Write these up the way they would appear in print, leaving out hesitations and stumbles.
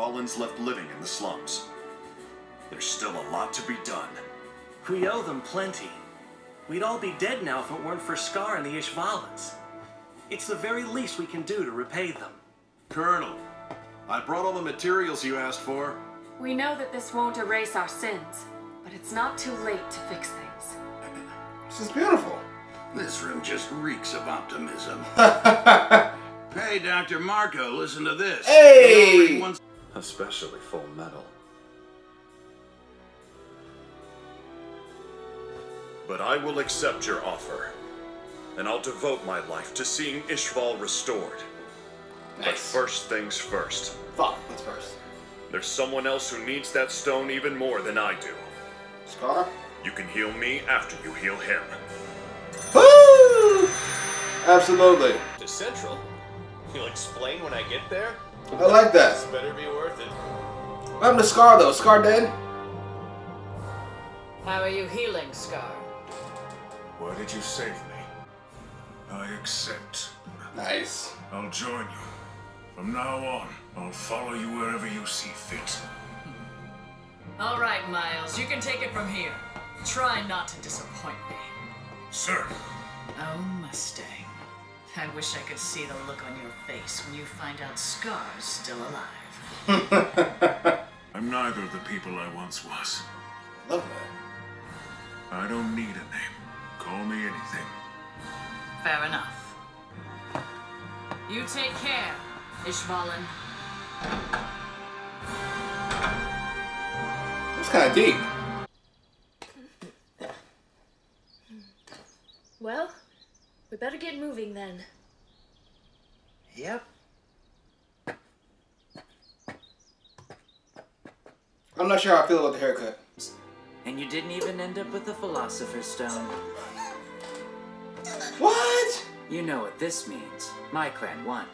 Rollins left living in the slums. There's still a lot to be done. We owe them plenty. We'd all be dead now if it weren't for Scar and the Ishvalans. It's the very least we can do to repay them. Colonel, I brought all the materials you asked for. We know that this won't erase our sins, but it's not too late to fix things. This is beautiful. This room just reeks of optimism. Hey, Dr. Marco, listen to this. Hey! Especially Fullmetal. But I will accept your offer, and I'll devote my life to seeing Ishval restored. Nice. But first things first. Fuck, what's first? There's someone else who needs that stone even more than I do. Scar? You can heal me after you heal him. Woo! Absolutely. To Central? You'll explain when I get there? I like that. This better be worth it. What happened to Scar though? Scar dead? How are you healing, Scar? Why did you save me? I accept. Nice. I'll join you. From now on, I'll follow you wherever you see fit. All right, Miles, you can take it from here. Try not to disappoint me. Sir. Oh, Mustang. I wish I could see the look on your face when you find out Scar's still alive. I'm neither of the people I once was. Love that. I don't need a name. Call me anything. Fair enough. You take care, Ishvalan. That's kind of deep. Well, we better get moving then. Yep. I'm not sure how I feel about the haircut. And you didn't even end up with the Philosopher's Stone. What? You know what this means. My clan won.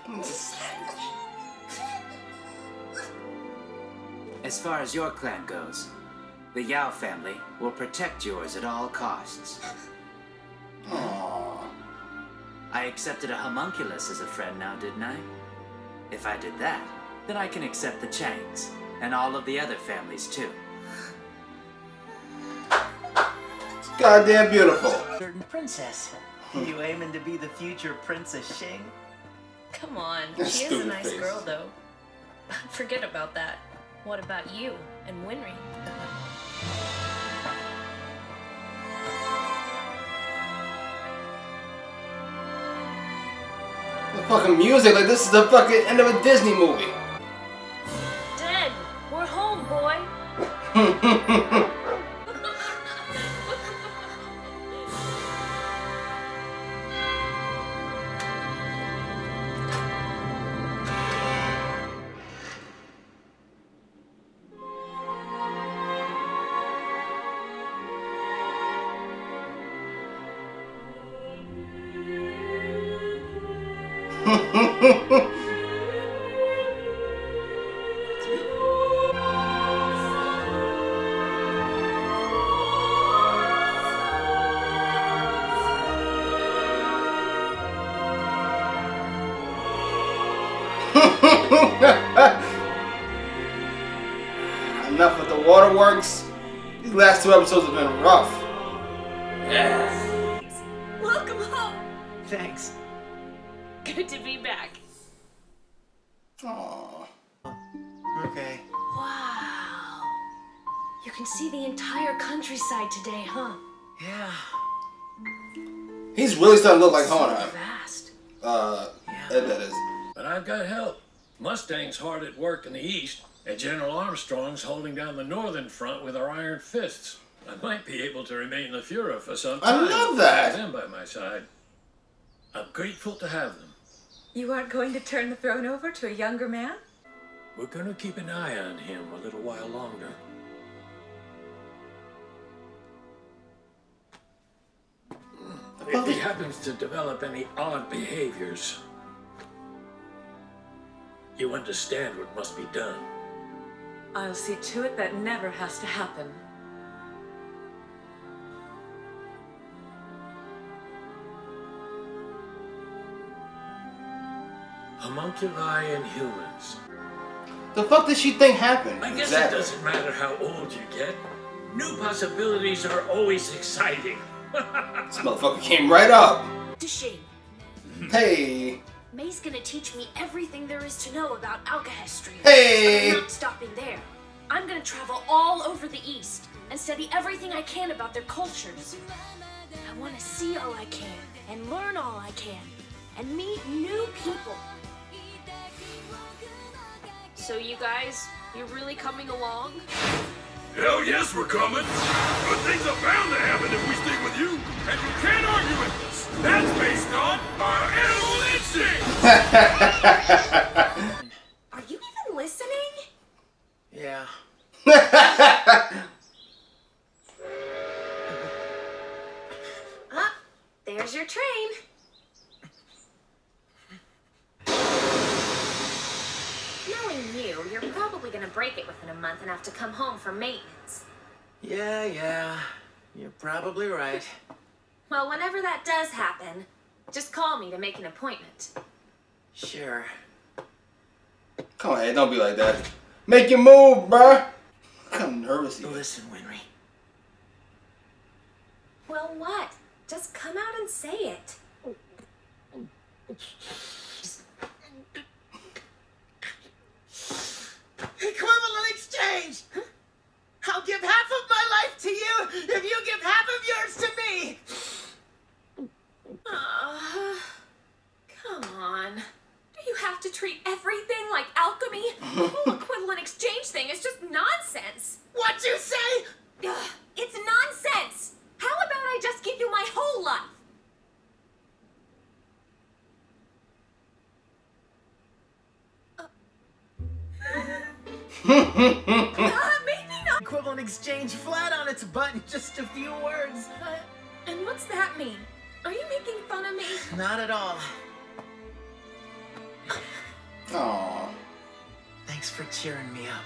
I'm a savage. As far as your clan goes, the Yao family will protect yours at all costs. Aww. I accepted a homunculus as a friend now, didn't I? If I did that, then I can accept the Changs, and all of the other families too. It's goddamn beautiful. Certain princess. You aiming to be the future Princess Shing? Come on, That she is a stupid nice face. girl though. Forget about that. What about you and Winry? The fucking music, like this is the fucking end of a Disney movie. Dead! We're home, boy! Enough with the waterworks. These last two episodes have been rough. Welcome home! Thanks. Good to be back. Aww. Okay. Wow. You can see the entire countryside today, huh? Yeah. He's really starting to look like So Hona. fast. Ed, that is. But I've got help. Mustang's hard at work in the east, and General Armstrong's holding down the northern front with our iron fists. I might be able to remain the Fuhrer for some time. I love that. With them by my side. I'm grateful to have them. You aren't going to turn the throne over to a younger man? We're gonna keep an eye on him a little while longer. If he happens to develop any odd behaviors, you understand what must be done. I'll see to it that never has to happen. Homunculi and humans. The fuck did she think happened? I guess Exactly. it doesn't matter how old you get. New possibilities are always exciting. This motherfucker came right up. To shame. Hey. May's gonna teach me everything there is to know about alchemy. Hey. But I'm not stopping there. I'm gonna travel all over the East and study everything I can about their cultures. I want to see all I can and learn all I can and meet new people. So you guys, you're really coming along? Hell yes, we're coming. Good things are bound to happen if we stick with you. And you can't argue with us. That's based on our animal instinct. Are you even listening? Yeah. Ah, there's your train. Knowing you, you're probably gonna break it within a month and have to come home for maintenance. Yeah. You're probably right. Well, whenever that does happen, just call me to make an appointment. Sure. Come on, Ed, don't be like that. Make your move, bruh. I'm nervous. Listen, Winry. Well, what? Just come out and say it. Equivalent exchange! I'll give half of my life to you if you give half of yours to me! Come on. Do you have to treat everything like alchemy? The whole equivalent exchange thing is just nonsense. What'd you say? Ugh, it's nonsense. How about I just give you my whole life? Maybe not. Equivalent exchange flat on its butt in just a few words. And what's that mean? Are you making fun of me? Not at all. Aww. Thanks for cheering me up.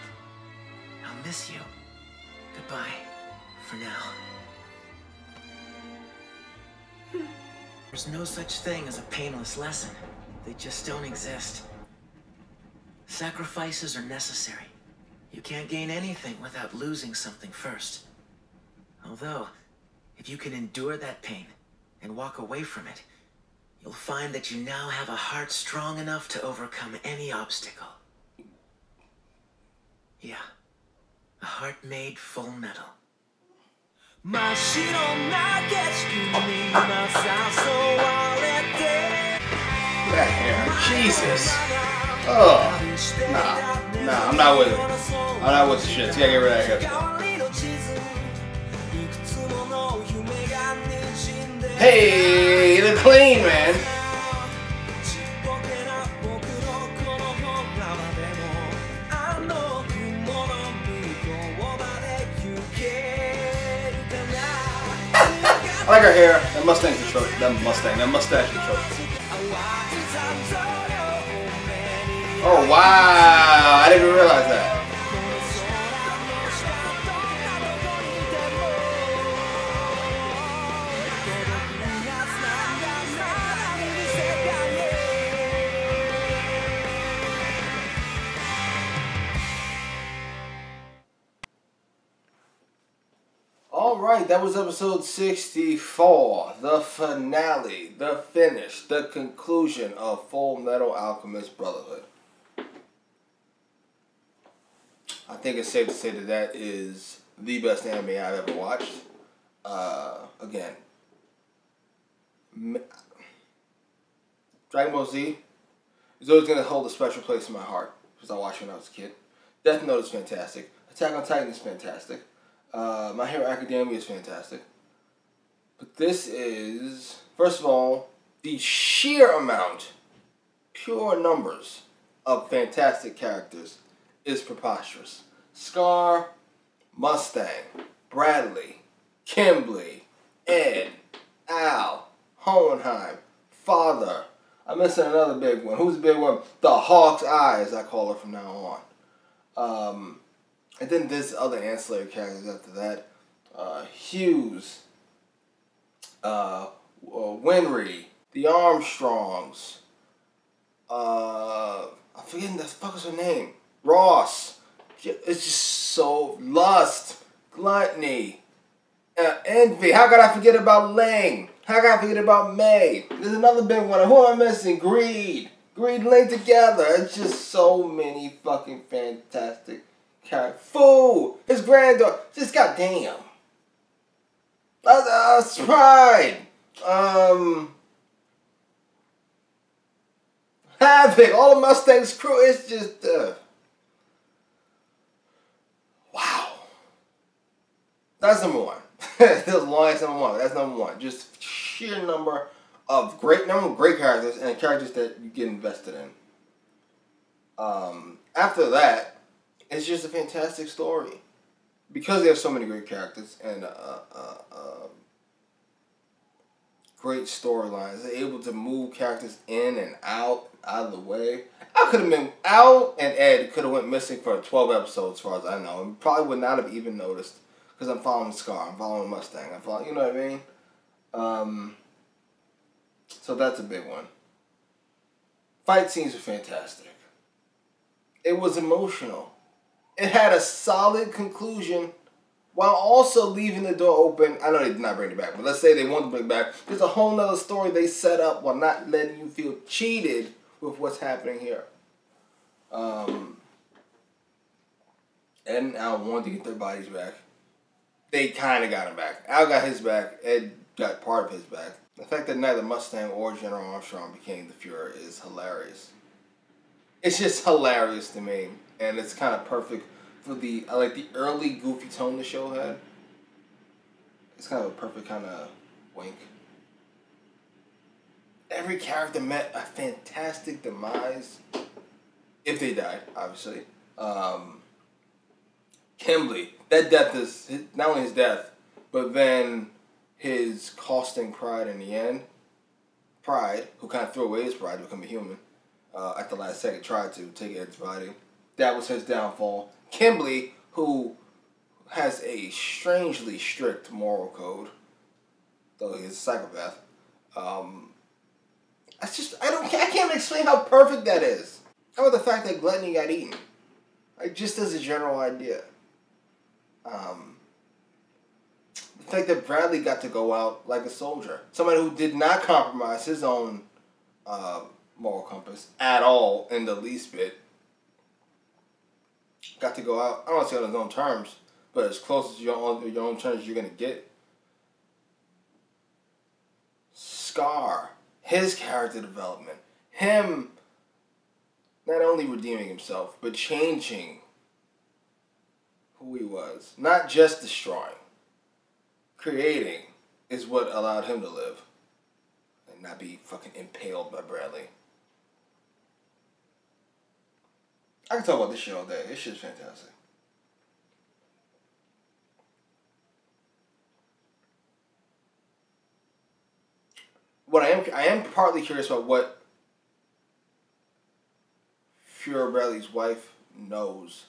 I'll miss you. Goodbye. For now. There's no such thing as a painless lesson. They just don't exist. Sacrifices are necessary. You can't gain anything without losing something first. Although, if you can endure that pain and walk away from it, you'll find that you now have a heart strong enough to overcome any obstacle. Yeah, a heart made full metal. That hair, Jesus. Oh, nah, I'm not with it. I'm not with the shit. You gotta get rid of that hair. Hey, they're clean, man. I like her hair. That Mustang's atrocious. That mustache is atrocious. Oh wow! I didn't even realize that. Alright, that was episode 64. The finale, the finish, the conclusion of Fullmetal Alchemist Brotherhood. I think it's safe to say that that is the best anime I've ever watched. Again, Dragon Ball Z is always going to hold a special place in my heart because I watched it when I was a kid. Death Note is fantastic. Attack on Titan is fantastic. My Hero Academia is fantastic. But this is, first of all, the sheer amount, pure numbers of fantastic characters is preposterous. Scar, Mustang, Bradley, Kimberly, Ed, Al, Hohenheim, Father. I'm missing another big one. Who's the big one? The Hawk's Eye, as I call her from now on. And then there's other ancillary characters after that. Hughes, Winry, the Armstrongs. I'm forgetting the fuck is her name. Ross. It's just so lust, gluttony, envy. How could I forget about Ling? How could I forget about May? There's another big one. Who am I missing? Greed. Greed linked together. It's just so many fucking fantastic characters. Fu, his granddaughter. Just goddamn. Pride. Havoc. All the Mustang's crew. It's just wow. That's number one. That's the longest number one. That's number one. Just sheer number of great characters and characters that you get invested in. After that, it's just a fantastic story because they have so many great characters and great storylines. They're able to move characters in and out of the way. I could have been Al and Ed could have went missing for 12 episodes, as far as I know, and probably would not have even noticed because I'm following Scar, I'm following Mustang, I'm following, you know what I mean? So that's a big one. Fight scenes were fantastic. It was emotional. It had a solid conclusion while also leaving the door open. I know they did not bring it back, but let's say they wanted to bring it back. There's a whole nother story they set up while not letting you feel cheated with what's happening here. Ed and Al wanted to get their bodies back. They kind of got him back. Al got his back. Ed got part of his back. The fact that neither Mustang or General Armstrong became the Fuhrer is hilarious. It's just hilarious to me. And it's kind of perfect for the, I like the early goofy tone the show had. It's kind of a perfect kind of wink. Every character met a fantastic demise. If they died, obviously. Kimberly, that death is not only his death, but then his costing Pride in the end. Pride, who kind of threw away his pride to become a human, at the last second tried to take Ed's body. That was his downfall. Kimberly, who has a strangely strict moral code, though he's a psychopath. I can't explain how perfect that is. How about the fact that Gluttony got eaten? Like, just as a general idea. The fact that Bradley got to go out like a soldier. Somebody who did not compromise his own moral compass at all in the least bit. Got to go out, I don't want to say on his own terms, but as close as your own terms you're going to get. Scar. His character development. Him not only redeeming himself, but changing who he was. Not just destroying. Creating is what allowed him to live. And not be fucking impaled by Bradley. I can talk about this shit all day. This shit's fantastic. What I am partly curious about what Fuhrer Bradley's wife knows.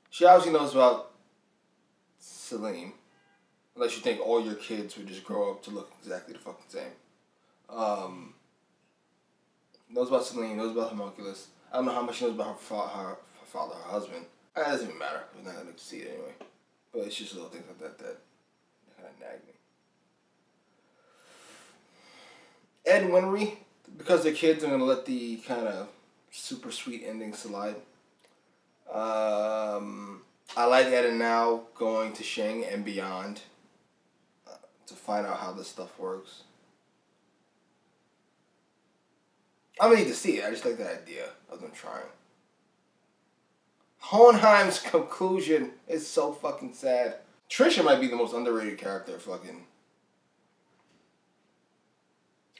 She obviously knows about Salim. Unless you think all your kids would just grow up to look exactly the fucking same. Knows about Salim, knows about Homunculus. I don't know how much she knows about her father, her husband. That doesn't even matter. We're not going to see it anyway. But it's just little things like that that kind of nag me. Ed and Winry, because they're kids, I'm going to let the kind of super sweet ending slide. I like Ed and Now going to Shing and beyond to find out how this stuff works. I don't need to see it. I just like the idea of them trying. Hohenheim's conclusion is so fucking sad. Trisha might be the most underrated character fucking...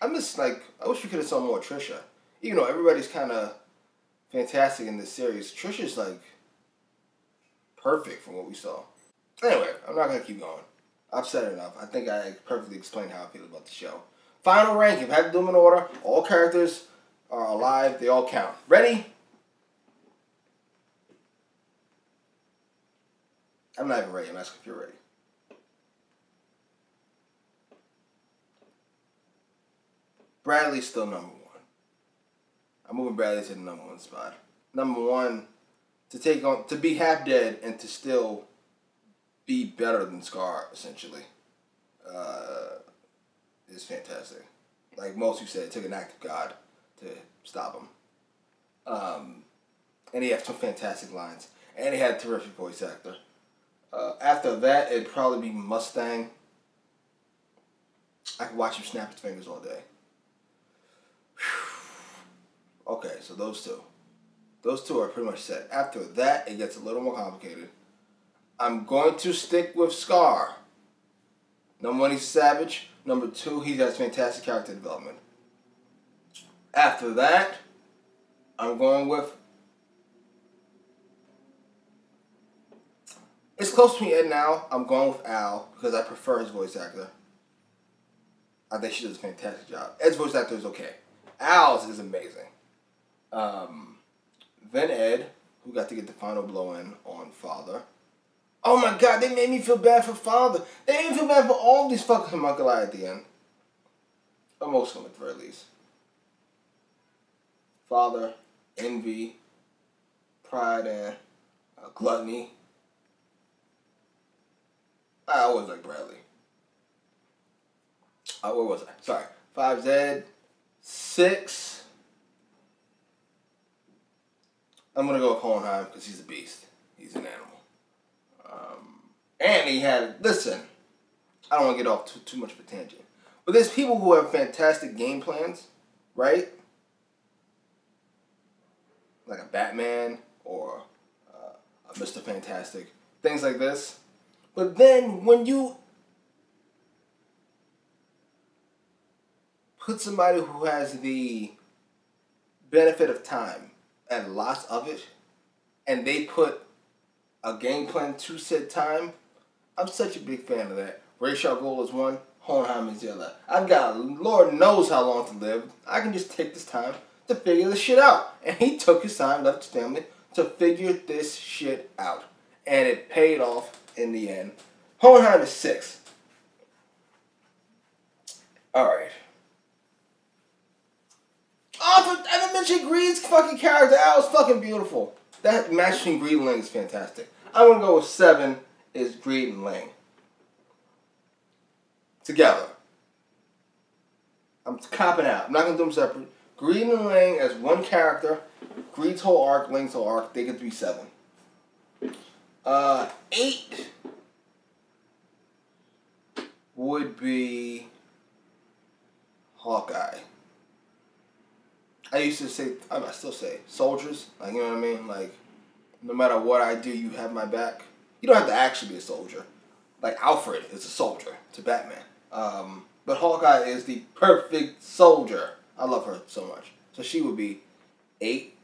I'm just like, I wish we could have saw more Trisha. Even though everybody's kind of fantastic in this series, Trisha's like perfect from what we saw. Anyway, I'm not going to keep going. I've said enough. I think I perfectly explained how I feel about the show. Final ranking. If I have to do them in order, all characters are alive. They all count. Ready? I'm not even ready. I'm asking if you're ready. Bradley's still number one. I'm moving Bradley to the number one spot. Number one, to be half dead and to still be better than Scar, essentially, is fantastic. Like most you said, it took an act of God to stop him. And he had some fantastic lines. And he had a terrific voice actor. After that, it'd probably be Mustang. I could watch him snap his fingers all day. Okay, so those two. Those two are pretty much set. After that, it gets a little more complicated. I'm going to stick with Scar. Number 1, he's savage. Number 2, he has fantastic character development. After that, I'm going with... It's close to me and now. I'm going with Al because I prefer his voice actor. I think she does a fantastic job. Ed's voice actor is okay. Al's is amazing. Then Ed, who got to get the final blow in on Father. Oh my God, they made me feel bad for Father. They made me feel bad for all these fucking homunculi at the end. Or most of them at the very least. Father, Envy, Pride, and Gluttony. I always like Bradley. Where was I? Sorry. 5 Zed. 6. I'm going to go with Hohenheim because he's a beast. He's an animal. And he had... Listen. I don't want to get off too much of a tangent. But there's people who have fantastic game plans. Right? Like a Batman or a Mr. Fantastic. Things like this. But then when you put somebody who has the benefit of time and lots of it, and they put a game plan to said time, I'm such a big fan of that. Ra's al Ghul is one, Hohenheim is the other. I've got Lord knows how long to live. I can just take this time to figure this shit out. And he took his time, left his family, to figure this shit out. And it paid off in the end. Hohenheim is 6. Alright. Oh, I haven't mentioned Greed's fucking character. That was fucking beautiful. That match between Greed and Ling is fantastic. I'm going to go with 7 is Greed and Ling. Together. I'm copping out. I'm not going to do them separate. Greed and Ling as one character. Greed's whole arc, Ling's whole arc, they get to be 7. 8 would be Hawkeye. I used to say, I still say, soldiers. Like, you know what I mean? Like, no matter what I do, you have my back. You don't have to actually be a soldier. Like, Alfred is a soldier to Batman. But Hawkeye is the perfect soldier. I love her so much. So she would be 8.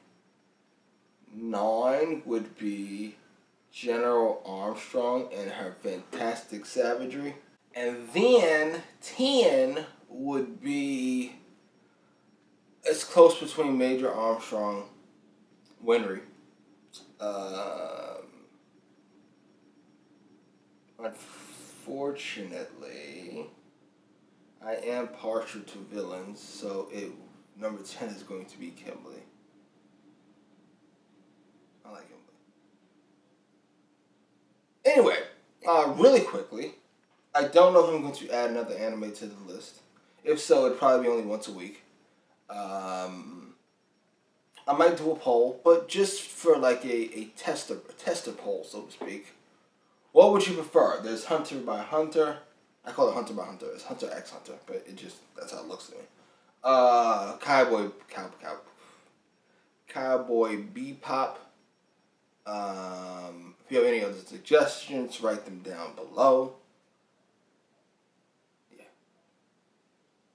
9 would be General Armstrong and her fantastic savagery. And then 10 would be... It's close between Major Armstrong, Winry. Unfortunately, I am partial to villains, so number 10 is going to be Kimberly. I like Kimberly. Anyway, really quickly, I don't know if I'm going to add another anime to the list. If so, it'd probably be only once a week. I might do a poll, but just for like a tester poll, so to speak. What would you prefer? There's Hunter by Hunter. I call it Hunter by Hunter. It's Hunter x Hunter, but that's how it looks to me. Cowboy Bebop. If you have any other suggestions, write them down below.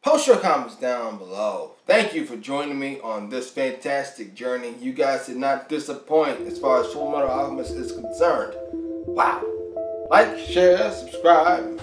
Post your comments down below. Thank you for joining me on this fantastic journey. You guys did not disappoint as far as Fullmetal Alchemist is concerned. Wow. Like, share, subscribe.